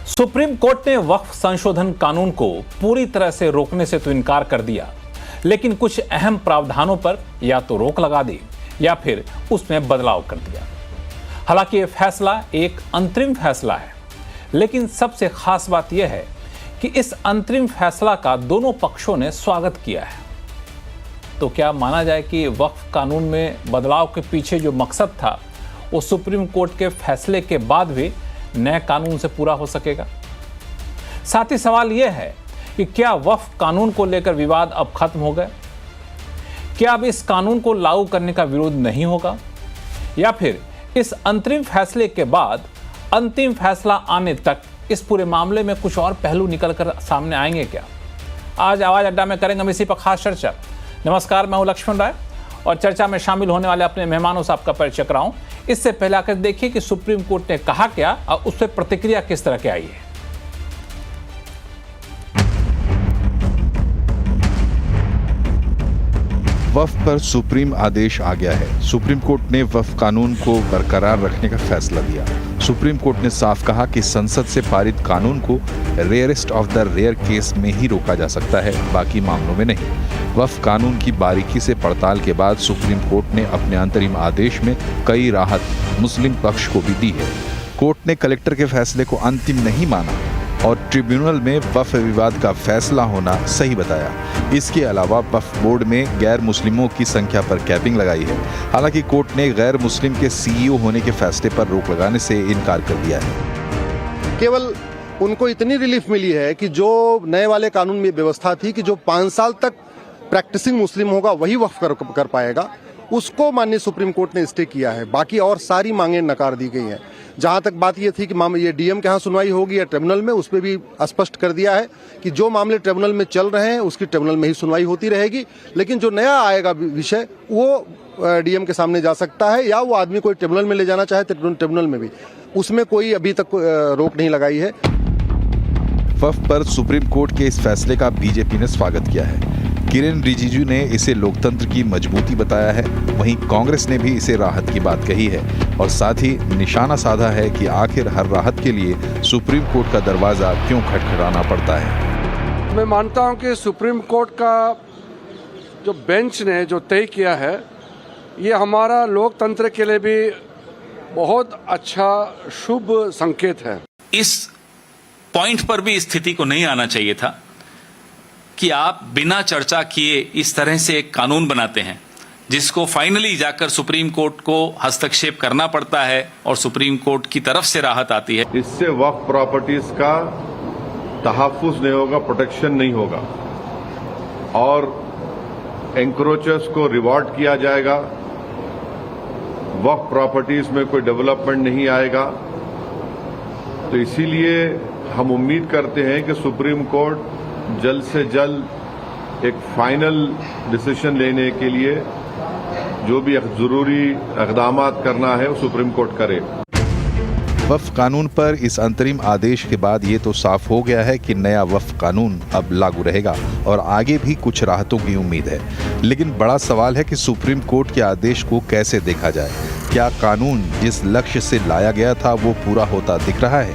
Supreme court ने वक्फ संशोधन कानून को पूरी तरह से रोकने से तो इनकार कर दिया, लेकिन कुछ अहम प्रावधानों पर या तो रोक लगा दी या फिर उसमें बदलाव कर दिया। हालांकि यह फैसला एक अंतरिम फैसला है, लेकिन सबसे खास बात यह है कि इस अंतरिम फैसला का दोनों पक्षों ने स्वागत किया है। तो क्या माना जाए कि वक्फ कानून में बदलाव के पीछे जो मकसद था वो सुप्रीम कोर्ट के फैसले के बाद भी नए कानून से पूरा हो सकेगा? साथ ही सवाल यह है कि क्या वक्फ कानून को लेकर विवाद अब खत्म हो गए? क्या अब इस कानून को लागू करने का विरोध नहीं होगा, या फिर इस अंतरिम फैसले के बाद अंतिम फैसला आने तक इस पूरे मामले में कुछ और पहलू निकलकर सामने आएंगे क्या? आज आवाज अड्डा में करेंगे हम इसी पर खास चर्चा। नमस्कार, मैं हूं लक्ष्मण राय और चर्चा में शामिल होने वाले अपने मेहमानों से आपका परिचय कराऊं। इससे पहले आकर देखिए कि सुप्रीम कोर्ट ने कहा क्या और उस पर प्रतिक्रिया किस तरह की आई है। वक्फ पर सुप्रीम आदेश आ गया है। सुप्रीम कोर्ट ने वक्फ कानून को बरकरार रखने का फैसला दिया। सुप्रीम कोर्ट ने साफ कहा कि संसद से पारित कानून को rarest of the rare case में ही रोका जा सकता है, बाकी मामलों में नहीं। वक्फ कानून की बारीकी से पड़ताल के बाद सुप्रीम कोर्ट ने अपने अंतरिम आदेश में कई राहत मुस्लिम पक्ष को भी दी है। कोर्ट ने कलेक्टर के फैसले को अंतिम नहीं माना और ट्रिब्यूनल में वक्फ विवाद का फैसला होना सही बताया। इसके अलावा वक्फ बोर्ड में गैर मुस्लिमों की संख्या पर कैपिंग लगाई है। हालांकि कोर्ट ने गैर मुस्लिम के सीईओ होने के फैसले पर रोक लगाने से इनकार कर दिया है। केवल उनको इतनी रिलीफ मिली है कि जो नए वाले कानून में व्यवस्था थी कि जो 5 साल तक प्रैक्टिसिंग मुस्लिम होगा वही वक्फ कर पाएगा, उसको माननीय सुप्रीम कोर्ट ने स्टे किया है। बाकी और सारी मांगें नकार दी गई हैं। जहां तक बात ये थी कि ये डीएम के यहाँ सुनवाई होगी या ट्रिब्यूनल में, उस पर भी स्पष्ट कर दिया है कि जो मामले ट्रिब्यूनल में चल रहे हैं उसकी ट्रिब्यूनल में ही सुनवाई होती रहेगी, लेकिन जो नया आएगा विषय वो डीएम के सामने जा सकता है, या वो आदमी कोई ट्रिब्यूनल में ले जाना चाहे तो ट्रिब्यूनल में भी, उसमें कोई अभी तक रोक नहीं लगाई है। वक्फ पर सुप्रीम कोर्ट के इस फैसले का बीजेपी ने स्वागत किया है। किरेन रिजिजू ने इसे लोकतंत्र की मजबूती बताया है, वहीं कांग्रेस ने भी इसे राहत की बात कही है और साथ ही निशाना साधा है कि आखिर हर राहत के लिए सुप्रीम कोर्ट का दरवाजा क्यों खटखटाना पड़ता है। मैं मानता हूं कि सुप्रीम कोर्ट का जो बेंच ने जो तय किया है, ये हमारा लोकतंत्र के लिए भी बहुत अच्छा शुभ संकेत है। इस पॉइंट पर भी स्थिति को नहीं आना चाहिए था कि आप बिना चर्चा किए इस तरह से एक कानून बनाते हैं जिसको फाइनली जाकर सुप्रीम कोर्ट को हस्तक्षेप करना पड़ता है और सुप्रीम कोर्ट की तरफ से राहत आती है। इससे वक्फ प्रॉपर्टीज का तहफ्फुज नहीं होगा, प्रोटेक्शन नहीं होगा और एंक्रोचर्स को रिवॉर्ड किया जाएगा। वक्फ प्रॉपर्टीज में कोई डेवलपमेंट नहीं आएगा। तो इसीलिए हम उम्मीद करते हैं कि सुप्रीम कोर्ट जल्द से जल्द एक फाइनल डिसीजन लेने के लिए जो भी जरूरी इक़दाम करना है वो सुप्रीम कोर्ट करे। वक्फ कानून पर इस अंतरिम आदेश के बाद ये तो साफ हो गया है कि नया वक्फ कानून अब लागू रहेगा और आगे भी कुछ राहतों की उम्मीद है। लेकिन बड़ा सवाल है कि सुप्रीम कोर्ट के आदेश को कैसे देखा जाए। क्या कानून जिस लक्ष्य से लाया गया था वो पूरा होता दिख रहा है?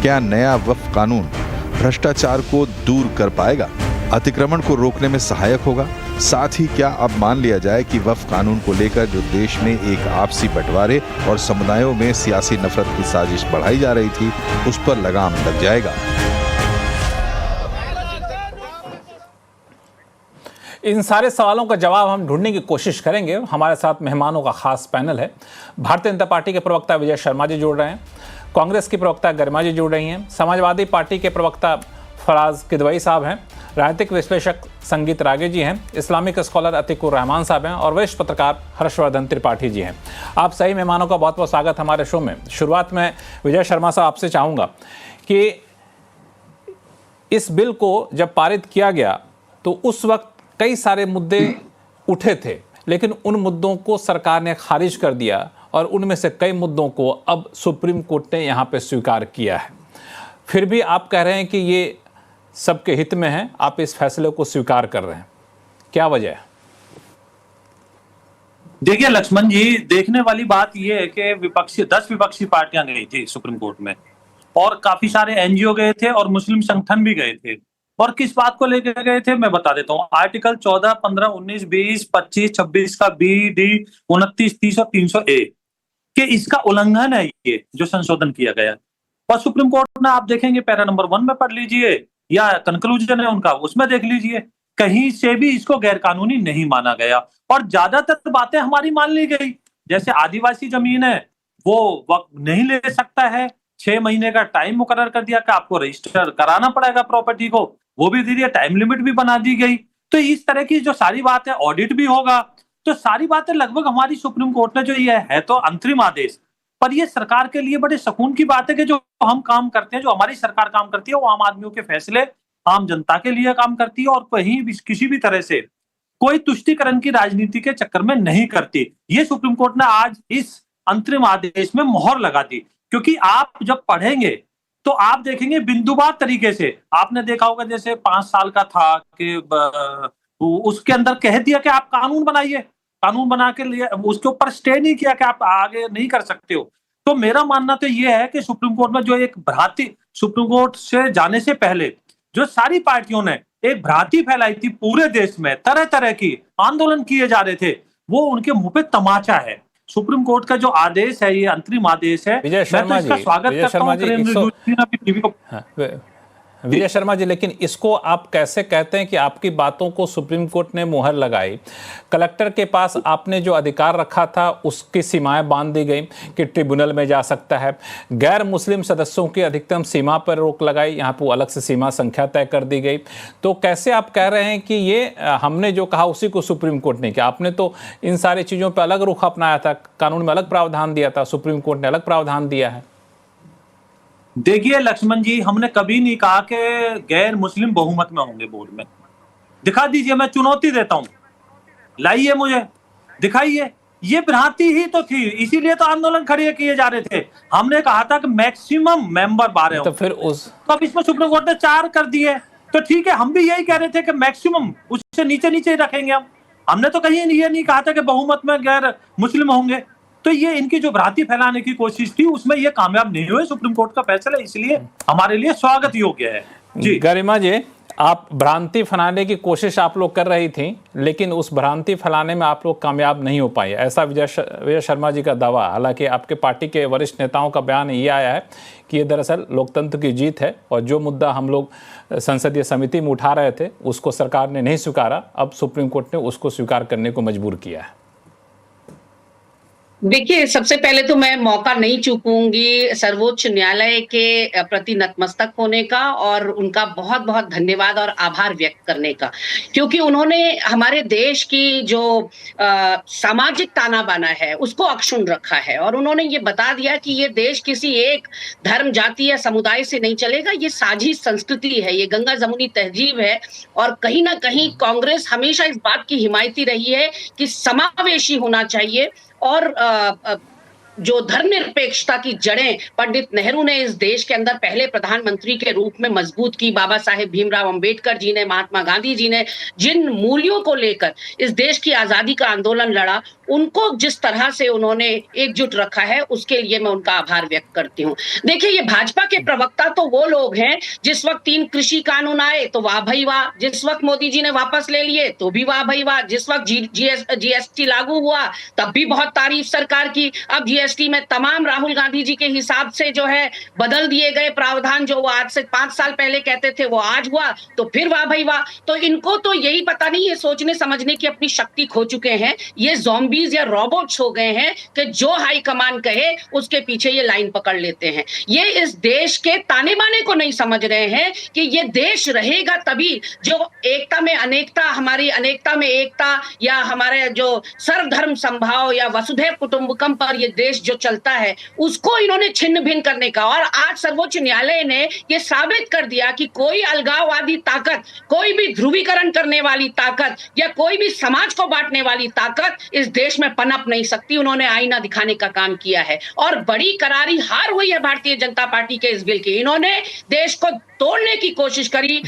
क्या नया वक्फ कानून भ्रष्टाचार को दूर कर पाएगा, अतिक्रमण को रोकने में सहायक होगा? साथ ही क्या अब मान लिया जाए कि वक्फ कानून को लेकर जो देश में एक आपसी बंटवारे और समुदायों में सियासी नफरत की साजिश बढ़ाई जा रही थी, उस पर लगाम लग जाएगा? इन सारे सवालों का जवाब हम ढूंढने की कोशिश करेंगे। हमारे साथ मेहमानों का खास पैनल है। भारतीय जनता पार्टी के प्रवक्ता विजय शर्मा जी जुड़ रहे हैं, कांग्रेस की प्रवक्ता गरिमा जी जुड़ रही हैं, समाजवादी पार्टी के प्रवक्ता फराज किदवई साहब हैं, राजनीतिक विश्लेषक संगीत रागे जी हैं, इस्लामिक स्कॉलर अतिकुर रहमान साहब हैं और वरिष्ठ पत्रकार हर्षवर्धन त्रिपाठी जी हैं। आप सही मेहमानों का बहुत बहुत स्वागत हमारे शो में। शुरुआत में विजय शर्मा साहब आपसे चाहूँगा कि इस बिल को जब पारित किया गया तो उस वक्त कई सारे मुद्दे उठे थे, लेकिन उन मुद्दों को सरकार ने खारिज कर दिया और उनमें से कई मुद्दों को अब सुप्रीम कोर्ट ने यहाँ पे स्वीकार किया है। फिर भी आप कह रहे हैं कि ये सबके हित में है, आप इस फैसले को स्वीकार कर रहे हैं, क्या वजह है? देखिए लक्ष्मण जी, देखने वाली बात यह है कि 10 विपक्षी पार्टियां गई थी सुप्रीम कोर्ट में और काफी सारे एनजीओ गए थे और मुस्लिम संगठन भी गए थे। और किस बात को लेकर गए थे मैं बता देता हूँ। आर्टिकल 14, 15, 19, 20, 25, 26 का बी, डी, 29, 30 और 300A कि इसका उल्लंघन है ये जो संशोधन किया गया। और सुप्रीम कोर्ट ने आप देखेंगे पैरा नंबर 1 में पढ़ लीजिए या कंक्लूजन है उनका उसमें देख लीजिए, कहीं से भी इसको गैर कानूनी नहीं माना गया और ज्यादातर बातें हमारी मान ली गई। जैसे आदिवासी जमीन है वो वक्त नहीं ले सकता है, 6 महीने का टाइम मुकर्रर कर दिया कि आपको रजिस्टर कराना पड़ेगा प्रॉपर्टी को, वो भी दे दिया, टाइम लिमिट भी बना दी गई। तो इस तरह की जो सारी बात है, ऑडिट भी होगा, तो सारी बातें लगभग हमारी सुप्रीम कोर्ट ने जो ये है तो अंतरिम आदेश, पर ये सरकार के लिए बड़े सुकून की बात है कि जो हम काम करते हैं, जो हमारी सरकार काम करती है, वो आम आदमियों के फैसले आम जनता के लिए काम करती है और कहीं भी किसी भी तरह से कोई तुष्टीकरण की राजनीति के चक्कर में नहीं करती। ये सुप्रीम कोर्ट ने आज इस अंतरिम आदेश में मोहर लगा दी, क्योंकि आप जब पढ़ेंगे तो आप देखेंगे बिंदुवार तरीके से। आपने देखा होगा जैसे 5 साल का था कि उसके अंदर कह दिया कि आप कानून बनाइए, कानून बना के लिए उसके ऊपर स्टे नहीं किया कि आप आगे नहीं कर सकते हो। तो मेरा मानना तो ये है कि सुप्रीम कोर्ट में जो एक भ्रांति, सुप्रीम कोर्ट से जाने से पहले जो सारी पार्टियों ने एक भ्रांति फैलाई थी पूरे देश में, तरह तरह की आंदोलन किए जा रहे थे, वो उनके मुंह पे तमाचा है। सुप्रीम कोर्ट का जो आदेश है, ये अंतरिम आदेश है, विजय शर्मा जी, विजय शर्मा जी, लेकिन इसको आप कैसे कहते हैं कि आपकी बातों को सुप्रीम कोर्ट ने मुहर लगाई? कलेक्टर के पास आपने जो अधिकार रखा था उसकी सीमाएं बांध दी गई कि ट्रिब्यूनल में जा सकता है, गैर मुस्लिम सदस्यों की अधिकतम सीमा पर रोक लगाई, यहाँ पर अलग से सीमा संख्या तय कर दी गई। तो कैसे आप कह रहे हैं कि ये हमने जो कहा उसी को सुप्रीम कोर्ट ने किया? आपने तो इन सारी चीज़ों पर अलग रुख अपनाया था, कानून में अलग प्रावधान दिया था, सुप्रीम कोर्ट ने अलग प्रावधान दिया है। देखिए लक्ष्मण जी, हमने कभी नहीं कहा कि गैर मुस्लिम बहुमत में होंगे बोर्ड में। दिखा दीजिए, मैं चुनौती देता हूं, लाइए मुझे, दिखाइए। ये भ्रांति ही तो थी, इसीलिए तो आंदोलन खड़े किए जा रहे थे। हमने कहा था कि मैक्सिमम मेंबर 12 तो फिर तो अब इसमें सुप्रीम कोर्ट ने 4 कर दिए। तो ठीक है, हम भी यही कह रहे थे कि मैक्सिमम उससे नीचे नीचे रखेंगे हम। हमने तो कहीं ये नहीं कहा था कि बहुमत में गैर मुस्लिम होंगे। तो ये इनकी जो भ्रांति फैलाने की कोशिश थी उसमें ये कामयाब नहीं हुए। सुप्रीम कोर्ट का फैसला इसलिए हमारे लिए स्वागत योग्य है। जी गरिमा जी, आप भ्रांति फैलाने की कोशिश आप लोग कर रही थी, लेकिन उस भ्रांति फैलाने में आप लोग कामयाब नहीं हो पाए, ऐसा विजय शर्मा जी का दावा। हालांकि आपके पार्टी के वरिष्ठ नेताओं का बयान ये आया है कि ये दरअसल लोकतंत्र की जीत है और जो मुद्दा हम लोग संसदीय समिति में उठा रहे थे उसको सरकार ने नहीं स्वीकारा, अब सुप्रीम कोर्ट ने उसको स्वीकार करने को मजबूर किया है। देखिए, सबसे पहले तो मैं मौका नहीं चूकूंगी सर्वोच्च न्यायालय के प्रति नतमस्तक होने का और उनका बहुत बहुत धन्यवाद और आभार व्यक्त करने का, क्योंकि उन्होंने हमारे देश की जो सामाजिक ताना बाना है उसको अक्षुण्ण रखा है और उन्होंने ये बता दिया कि ये देश किसी एक धर्म, जाति या समुदाय से नहीं चलेगा, ये साझी संस्कृति है, ये गंगा जमुनी तहजीब है। और कहीं ना कहीं कांग्रेस हमेशा इस बात की हिमायती रही है कि समावेशी होना चाहिए और जो धर्मनिरपेक्षता की जड़ें पंडित नेहरू ने इस देश के अंदर पहले प्रधानमंत्री के रूप में मजबूत की, बाबा साहेब भीमराव अंबेडकर जी ने, महात्मा गांधी जी ने जिन मूल्यों को लेकर इस देश की आजादी का आंदोलन लड़ा, उनको जिस तरह से उन्होंने एकजुट रखा है उसके लिए मैं उनका आभार व्यक्त करती हूँ। देखिए, ये भाजपा के प्रवक्ता तो वो लोग हैं, जिस वक्त 3 कृषि कानून आए तो वाह भाई वाह, जिस वक्त मोदी जी ने वापस ले लिए तो भी वाह भाई वाह, जिस वक्त जीएसटी लागू हुआ तब भी बहुत तारीफ सरकार की। अब जीएसटी में तमाम राहुल गांधी जी के हिसाब से जो है बदल दिए गए प्रावधान, जो वो आज से 5 साल पहले कहते थे वो आज हुआ तो फिर वाह भाई वाह। तो इनको तो यही पता नहीं, ये सोचने समझने की अपनी शक्ति खो चुके हैं, ये ज़ॉम्बीज या रोबोट्स हो गए हैं कि जो हाई कमान कहे उसके पीछे ये लाइन पकड़ लेते हैं। ये इस देश के ताने बाने को नहीं समझ रहे हैं कि ये देश रहेगा तभी जो एकता में अनेकता, हमारी अनेकता में एकता, या हमारे जो सर्वधर्म संभाव या वसुधैव कुटुंबकम पर ये देश जो चलता है उसको इन्होंने छिन्न भिन्न करने का। और आज सर्वोच्च न्यायालय ने ये साबित कर दिया कि कोई अलगाववादी ताकत, कोई भी ध्रुवीकरण करने वाली ताकत या कोई भी समाज को बांटने वाली ताकत इस देश में पनप नहीं सकती। उन्होंने आईना दिखाने का काम किया है और बड़ी करारी हार हुई है भारतीय जनता पार्टी के इस बिल की। इन्होंने देश को तोड़ने की कोशिश करी।